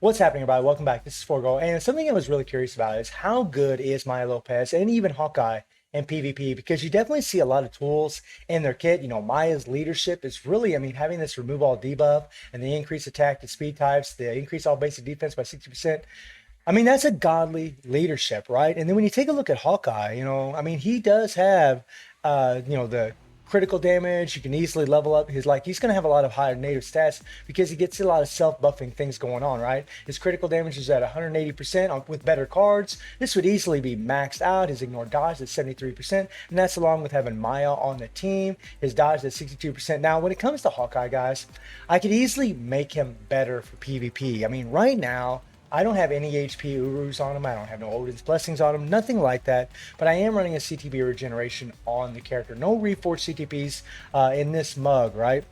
What's happening, everybody? Welcome back. This is Forgo. And something I was really curious about is how good is Maya Lopez and even Hawkeye in PvP? Because you definitely see a lot of tools in their kit. Maya's leadership is really, having this remove all debuff and the increase attack to speed types, the increase all basic defense by 60%. That's a godly leadership, right? And then when you take a look at Hawkeye, he does have, the critical damage. You can easily level up he's going to have a lot of higher native stats because he gets a lot of self-buffing things going on, right? His critical damage is at 180% with better cards. This would easily be maxed out. His ignore dodge is 73%, and that's along with having Maya on the team. His dodge is 62%. Now, when it comes to Hawkeye, guys, I could easily make him better for PvP. Right now, I don't have any HP Urus on him. I don't have no Odin's Blessings on him. Nothing like that. But I am running a CTB regeneration on the character. No reforged CTPs in this mug, right?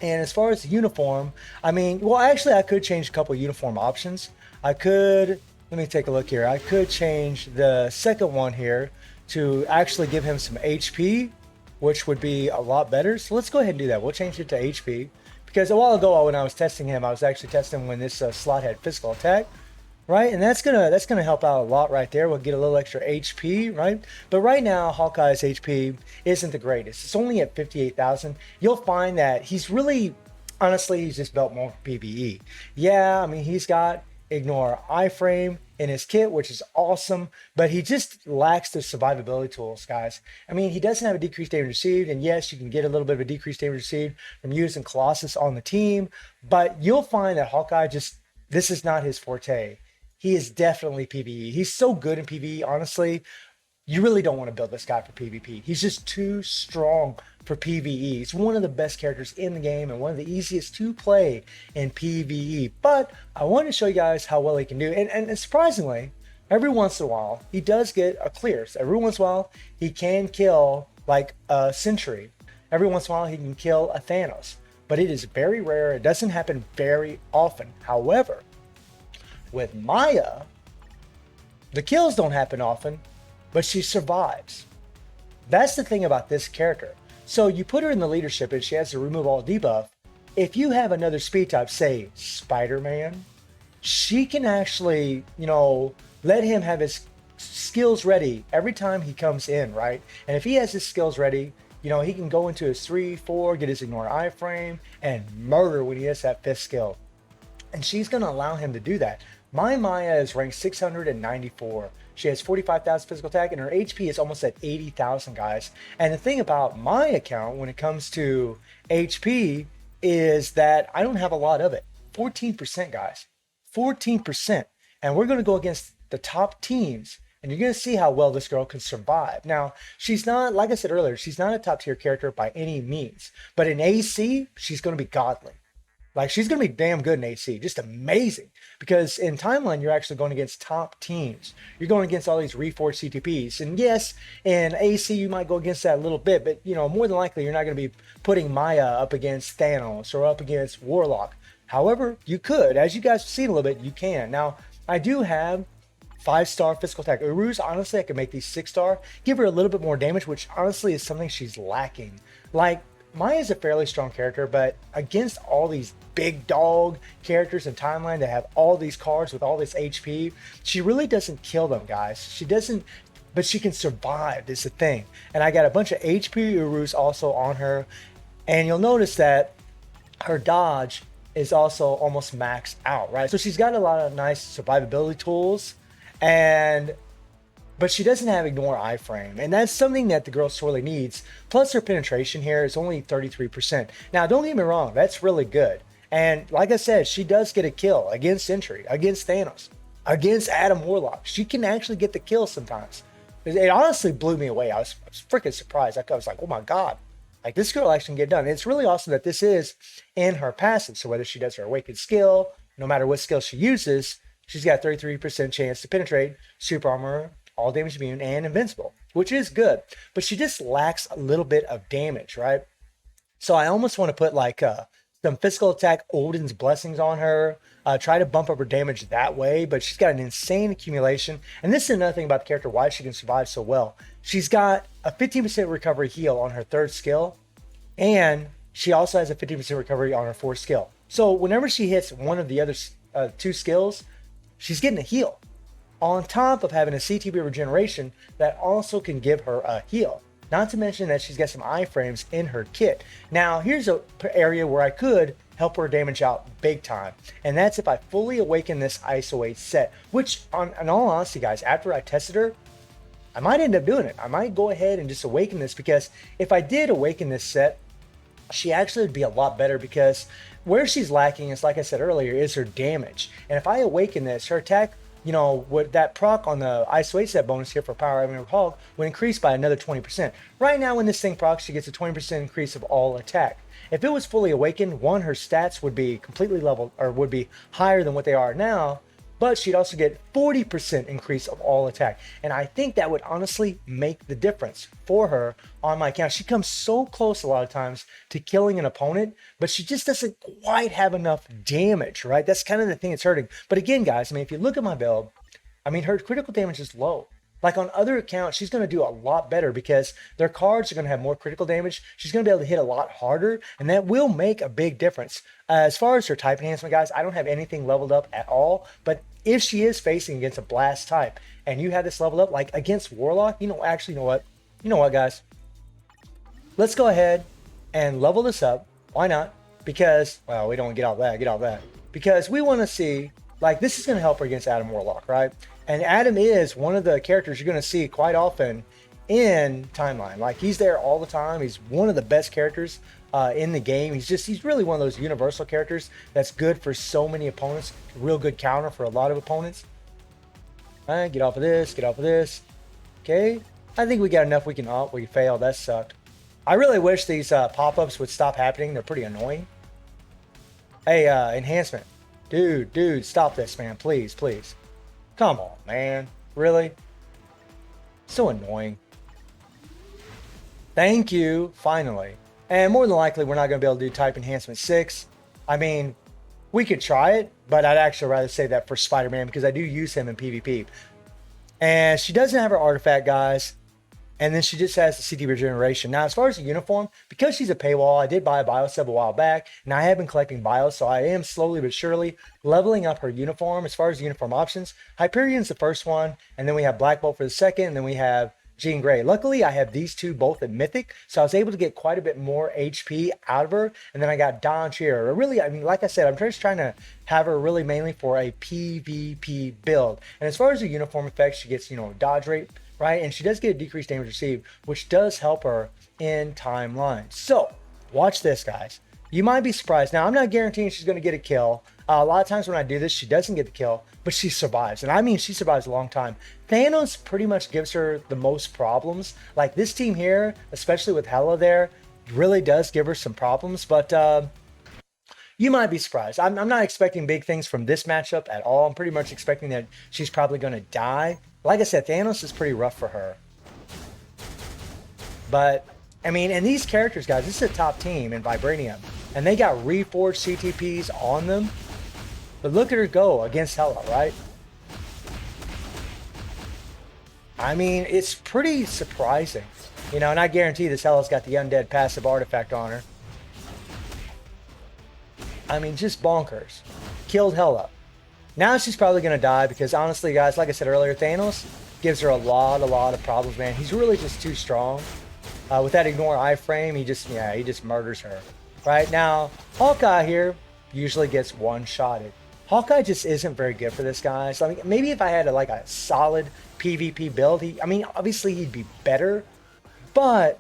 And as far as the uniform, actually, I could change a couple uniform options. Let me take a look here. I could change the second one here to actually give him some HP, which would be a lot better. So let's go ahead and do that. We'll change it to HP. Because a while ago when I was testing him, I was actually testing when this slot had physical attack, right? And that's gonna help out a lot right there. We'll get a little extra HP, right? But right now, Hawkeye's HP isn't the greatest. It's only at 58,000. You'll find that he's really, honestly, he's just built more for PvE. Yeah, he's got ignore iframe in his kit, which is awesome, but he just lacks the survivability tools, guys. He doesn't have a decreased damage received, and yes, you can get a little bit of a decreased damage received from using Colossus on the team, but you'll find that Hawkeye this is not his forte. He is definitely PvE. He's so good in PvE, honestly. You really don't want to build this guy for PvP. He's just too strong for PvE. He's one of the best characters in the game and one of the easiest to play in PvE. But I want to show you guys how well he can do. And surprisingly, every once in a while, he does get a clear. So every once in a while, he can kill like a Sentry. Every once in a while, he can kill a Thanos. But it is very rare. It doesn't happen very often. However, with Maya, the kills don't happen often, but she survives. That's the thing about this character. So you put her in the leadership and she has to remove all debuff. If you have another speed type, say Spider-Man, she can actually, let him have his skills ready every time he comes in, right? And if he has his skills ready, he can go into his 3-4, get his ignore iframe, and murder when he has that fifth skill. And she's going to allow him to do that. My Maya is ranked 694. She has 45,000 physical attack, and her HP is almost at 80,000, guys. And the thing about my account when it comes to HP is that I don't have a lot of it. 14%, guys. 14%. And we're going to go against the top teams, and you're going to see how well this girl can survive. Now, she's not, like I said earlier, she's not a top-tier character by any means. But in AC, she's going to be godly. She's going to be damn good in AC, just amazing. Because in Timeline, you're actually going against top teams. You're going against all these reforged CTPs. And yes, in AC, you might go against that a little bit, but, more than likely, you're not going to be putting Maya up against Thanos or up against Warlock. However, you could. As you guys have seen a little bit, you can. Now, I do have 5-star physical attack Urus. Honestly, I can make these 6-star, give her a little bit more damage, which honestly is something she's lacking. Maya's a fairly strong character, but against all these big dog characters in Timeline that have all these cards with all this HP, she really doesn't kill them, guys. She doesn't, but she can survive, is the thing. And I got a bunch of HP Urus also on her, and you'll notice that her dodge is also almost maxed out, right? So she's got a lot of nice survivability tools, but she doesn't have ignore iframe, and that's something that the girl sorely needs. Plus her penetration here is only 33%. Now, don't get me wrong, that's really good. And like I said, she does get a kill against Sentry, against Thanos, against Adam Warlock. She can actually get the kill sometimes. It honestly blew me away. I was freaking surprised. I was like, oh my God, this girl actually can get done. And it's really awesome that this is in her passive. So whether she does her awakened skill, no matter what skill she uses, she's got a 33% chance to penetrate, super armor, all damage immune, and invincible, which is good. But she just lacks a little bit of damage, right? So I almost want to put some physical attack Odin's Blessings on her, try to bump up her damage that way, but she's got an insane accumulation. And this is another thing about the character, why she can survive so well. She's got a 15% recovery heal on her 3rd skill, and she also has a 50% recovery on her 4th skill. So whenever she hits one of the other two skills, she's getting a heal on top of having a CTB regeneration that also can give her a heal. Not to mention that she's got some iframes in her kit. Now, here's an area where I could help her damage out big time, and that's if I fully awaken this ISO 8 set, which in all honesty, guys, after I tested her, I might end up doing it. I might go ahead and just awaken this, because if I did awaken this set, she actually would be a lot better, because where she's lacking is, like I said earlier, is her damage. And if I awaken this, her attack, you know, with that proc on the ISO 8 set bonus here for Power Ivan Hog would increase by another 20%. Right now, when this thing procs, she gets a 20% increase of all attack. If it was fully awakened, one, her stats would be completely leveled, or would be higher than what they are now, but she'd also get 40% increase of all attack. And I think that would honestly make the difference for her on my account. She comes so close a lot of times to killing an opponent, but she just doesn't quite have enough damage, right? That's kind of the thing that's hurting. But again, guys, I mean, if you look at my build, I mean, her critical damage is low. Like on other accounts, she's going to do a lot better because their cards are going to have more critical damage. She's going to be able to hit a lot harder, and that will make a big difference. As far as her type enhancement, guys, I don't have anything leveled up at all, but if she is facing against a blast type and you have this leveled up, like against Warlock, you know, actually, you know what, guys? Let's go ahead and level this up. Why not? Because, well, we don't get all that, because we want to see, like, this is going to help her against Adam Warlock, right? And Adam is one of the characters you're going to see quite often in Timeline. Like, he's there all the time. He's one of the best characters in the game. He's really one of those universal characters that's good for so many opponents. Real good counter for a lot of opponents. All right, get off of this, get off of this. Okay, I think we got enough. We can fail. That sucked. I really wish these pop-ups would stop happening. They're pretty annoying. Hey, enhancement. Dude, stop this, man. Please. Come on, man. Really? So annoying. Thank you, finally. And more than likely, we're not going to be able to do type enhancement 6. I mean, we could try it, but I'd actually rather say that for Spider-Man, because I do use him in PvP. And she doesn't have her artifact, guys. And then she just has the CT regeneration. Now, as far as the uniform, because she's a paywall, I did buy a bio sub a while back, and I have been collecting bios, so I am slowly but surely leveling up her uniform. As far as the uniform options, Hyperion's the first one, and then we have Black Bolt for the second, and then we have Jean Grey. Luckily, I have these two both at Mythic, so I was able to get quite a bit more HP out of her, and then I got Don Cheer. Really, I mean, like I said, I'm just trying to have her really mainly for a PvP build. And as far as the uniform effects, she gets, you know, dodge rate, right? And she does get a decreased damage received, which does help her in Timeline. So, watch this, guys. You might be surprised. Now, I'm not guaranteeing she's going to get a kill. A lot of times when I do this, she doesn't get the kill, but she survives. And I mean, she survives a long time. Thanos pretty much gives her the most problems. Like this team here, especially with Hela there, really does give her some problems. But you might be surprised. I'm not expecting big things from this matchup at all. I'm pretty much expecting that she's probably going to die. Like I said, Thanos is pretty rough for her. But, I mean, and these characters, guys, this is a top team in Vibranium. And they got reforged CTPs on them. But look at her go against Hela, right? I mean, it's pretty surprising. You know, and I guarantee this Hela's got the undead passive artifact on her. I mean, just bonkers. Killed Hela. Now she's probably going to die because, honestly, guys, like I said earlier, Thanos gives her a lot of problems, man. He's really just too strong. With that ignore iframe, he just murders her. Right now, Hawkeye here usually gets one-shotted. Hawkeye just isn't very good for this guy. So I mean, maybe if I had a solid PvP build, obviously he'd be better, but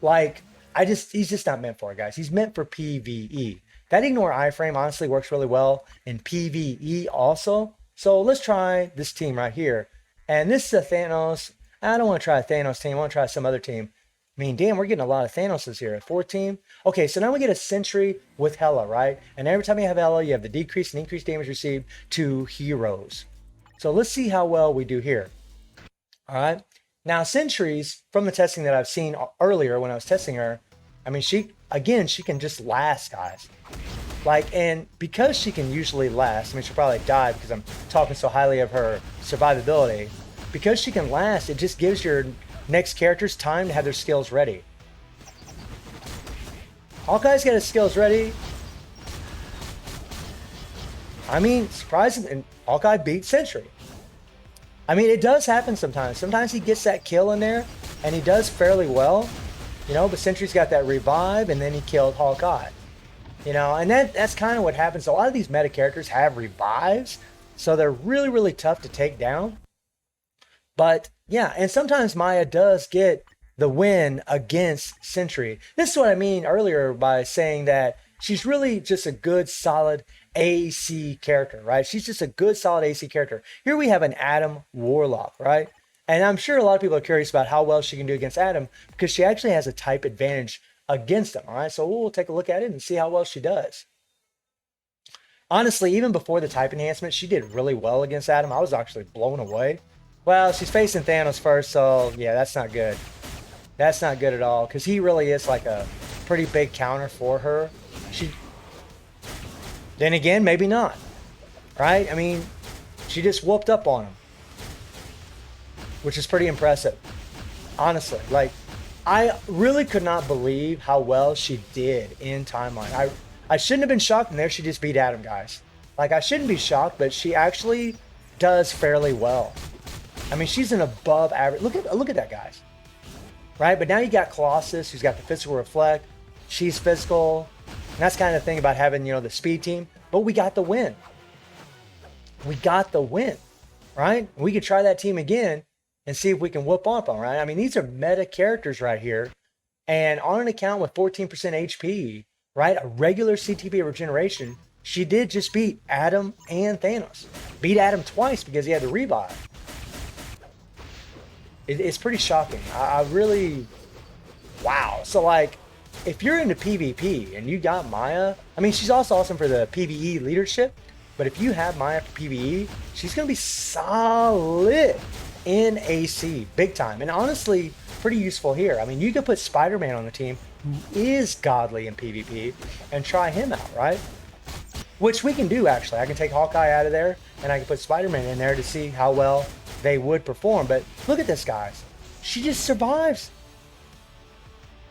he's just not meant for it, guys. He's meant for PvE. That ignore iframe honestly works really well in PvE also. So let's try this team right here. And this is a Thanos. I don't want to try a Thanos team. I want to try some other team. I mean, damn, we're getting a lot of Thanoses here. A 4 team. Okay, so now we get a Sentry with Hela, right? And every time you have Hela, you have the decrease and increased damage received to heroes. So let's see how well we do here. All right. Now, Sentries, from the testing that I've seen earlier when I was testing her, I mean, she can just last, guys. And because she can usually last, I mean, she'll probably die because I'm talking so highly of her survivability. Because she can last, it just gives your next characters time to have their skills ready. Hawkeye's got his skills ready. I mean, surprising, and Hawkeye beat Sentry. I mean, it does happen sometimes. Sometimes he gets that kill in there, and he does fairly well, you know, but Sentry's got that revive, and then he killed Hawkeye. You know, and that's kind of what happens. A lot of these meta characters have revives, so they're really, really tough to take down. But yeah, and sometimes Maya does get the win against Sentry. This is what I mean earlier by saying that she's really just a good, solid AC character, right? She's just a good, solid AC character. Here we have an Adam Warlock, right? And I'm sure a lot of people are curious about how well she can do against Adam because she actually has a type advantage against him, all right? So we'll take a look at it and see how well she does. Honestly, even before the type enhancement, she did really well against Adam. I was actually blown away. Well, she's facing Thanos first, so yeah, that's not good. That's not good at all because he really is like a pretty big counter for her. Then again, maybe not, right? I mean, she just whooped up on him, which is pretty impressive. Honestly, like, I really could not believe how well she did in timeline. I shouldn't have been shocked, and there she just beat Adam, guys. Like, I shouldn't be shocked, but she actually does fairly well. I mean, she's an above average. Look at that, guys. Right? But now you got Colossus, who's got the physical reflect. She's physical. And that's kind of the thing about having, you know, the speed team. But we got the win. We got the win, right? We could try that team again and see if we can whoop up on, right? I mean, these are meta characters right here. And on an account with 14% HP, right? A regular CTP regeneration, she did just beat Adam and Thanos. Beat Adam twice because he had the revive. It's pretty shocking. I really, wow. So like, if you're into PvP and you got Maya, I mean, she's also awesome for the PvE leadership, but if you have Maya for PvE, she's going to be solid in AC, big time. And honestly, pretty useful here. I mean, you could put Spider-Man on the team, who is godly in PvP, and try him out, right? Which we can do, actually. I can take Hawkeye out of there, and I can put Spider-Man in there to see how well they would perform. But look at this, guys. She just survives.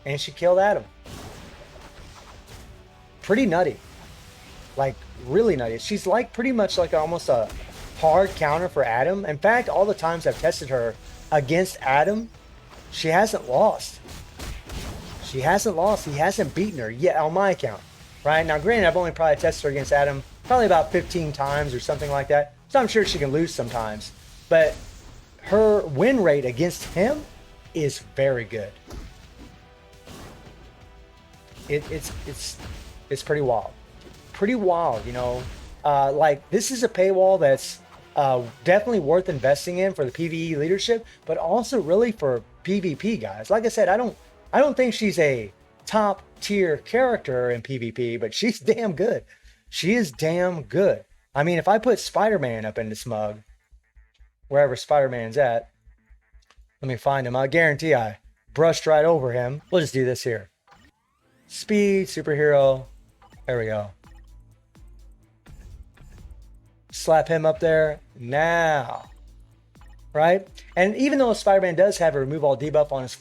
And she killed Adam. Pretty nutty. Like, really nutty. She's like pretty much like almost a hard counter for Adam. In fact, all the times I've tested her against Adam, she hasn't lost. She hasn't lost. He hasn't beaten her yet on my account. Right? Now, granted, I've only probably tested her against Adam probably about 15 times or something like that. So I'm sure she can lose sometimes. But her win rate against him is very good. It's pretty wild. Pretty wild, you know. Like, this is a paywall that's definitely worth investing in for the PvE leadership, but also really for PvP, guys. Like I said, I don't think she's a top tier character in PvP, but she's damn good. She is damn good. I mean, if I put Spider-Man up in the smug, wherever Spider-Man's at, let me find him. I guarantee I brushed right over him. We'll just do this here. Speed, superhero. There we go. Slap him up there. Now. Right? And even though Spider-Man does have a remove all debuff on his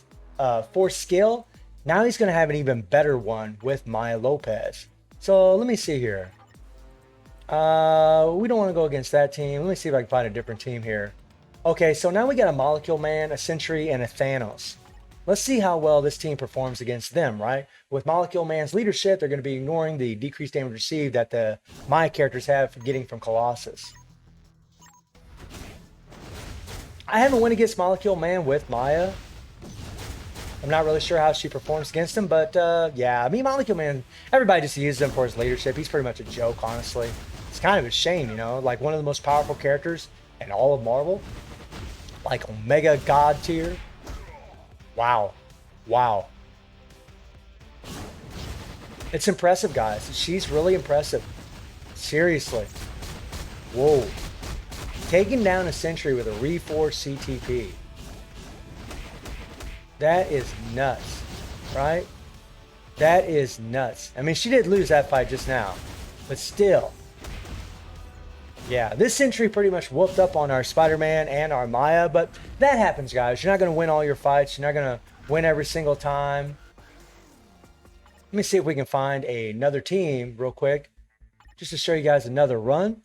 force skill, now he's going to have an even better one with Maya Lopez. So let me see here. We don't want to go against that team. Let me see if I can find a different team here. Okay, so now we got a Molecule Man, a Sentry, and a Thanos. Let's see how well this team performs against them, right? With Molecule Man's leadership, they're going to be ignoring the decreased damage received that the Maya characters have for getting from Colossus. I haven't won against Molecule Man with Maya. I'm not really sure how she performs against him, but yeah, I mean, Molecule Man, everybody just uses him for his leadership. He's pretty much a joke, honestly. It's kind of a shame, you know, like one of the most powerful characters in all of Marvel. Like Omega God tier. Wow. Wow. It's impressive, guys. She's really impressive. Seriously. Whoa. Taking down a Sentry with a Reforce CTP. That is nuts, right? That is nuts. I mean, she did lose that fight just now, but still. Yeah, this Sentry pretty much whooped up on our Spider-Man and our Maya, but that happens, guys. You're not going to win all your fights. You're not going to win every single time. Let me see if we can find another team real quick, just to show you guys another run.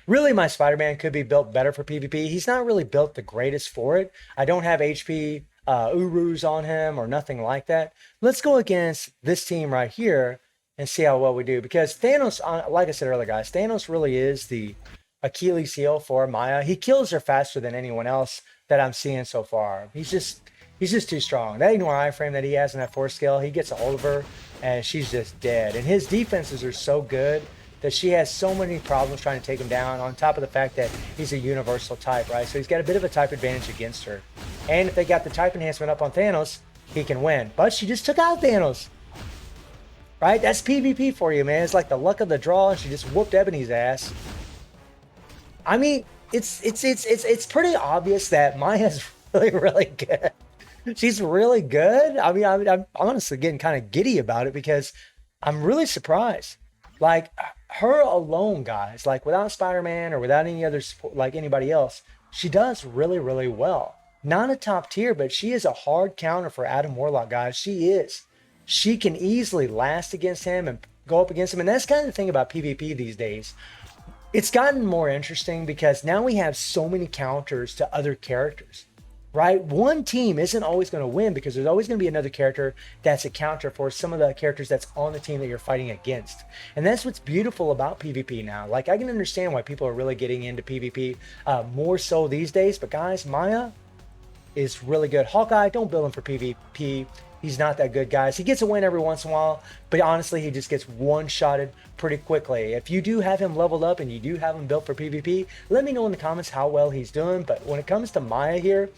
Really, my Spider-Man could be built better for PvP. He's not really built the greatest for it. I don't have HP Urus on him or nothing like that. Let's go against this team right here and see how well we do. Because Thanos, like I said earlier, guys, Thanos really is the Achilles heel for Maya. He kills her faster than anyone else that I'm seeing so far. He's just too strong. That ignore iframe that he has in that 4 skill, he gets a hold of her and she's just dead. And his defenses are so good that she has so many problems trying to take him down, on top of the fact that he's a universal type, right? So he's got a bit of a type advantage against her. And if they got the type enhancement up on Thanos, he can win. But she just took out Thanos, right? That's PvP for you, man. It's like the luck of the draw, and she just whooped Ebony's ass. I mean, it's pretty obvious that Maya's really good. She's really good. I mean, I'm honestly getting kind of giddy about it because I'm really surprised. Like, her alone, guys, like without Spider-Man or without any other support, like anybody else, she does really, really well. Not a top tier, but she is a hard counter for Adam Warlock, guys. She is. She can easily last against him and go up against him. And that's kind of the thing about PvP these days. It's gotten more interesting because now we have so many counters to other characters, right? One team isn't always going to win because there's always going to be another character that's a counter for some of the characters that's on the team that you're fighting against. And that's what's beautiful about PvP now. Like, I can understand why people are really getting into PvP more so these days. But guys, Maya is really good. Hawkeye, don't build him for PvP. He's not that good, guys. He gets a win every once in a while, but honestly, he just gets one-shotted pretty quickly. If you do have him leveled up and you do have him built for PvP, let me know in the comments how well he's doing. But when it comes to Maya here,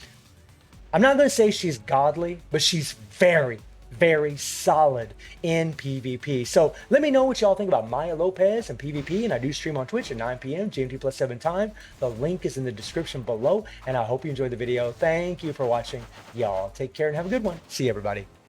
I'm not going to say she's godly, but she's very, very solid in PvP. So let me know what y'all think about Maya Lopez and PvP. And I do stream on Twitch at 9 p.m. GMT+7 time. The link is in the description below. And I hope you enjoyed the video. Thank you for watching. Y'all take care and have a good one. See you, everybody.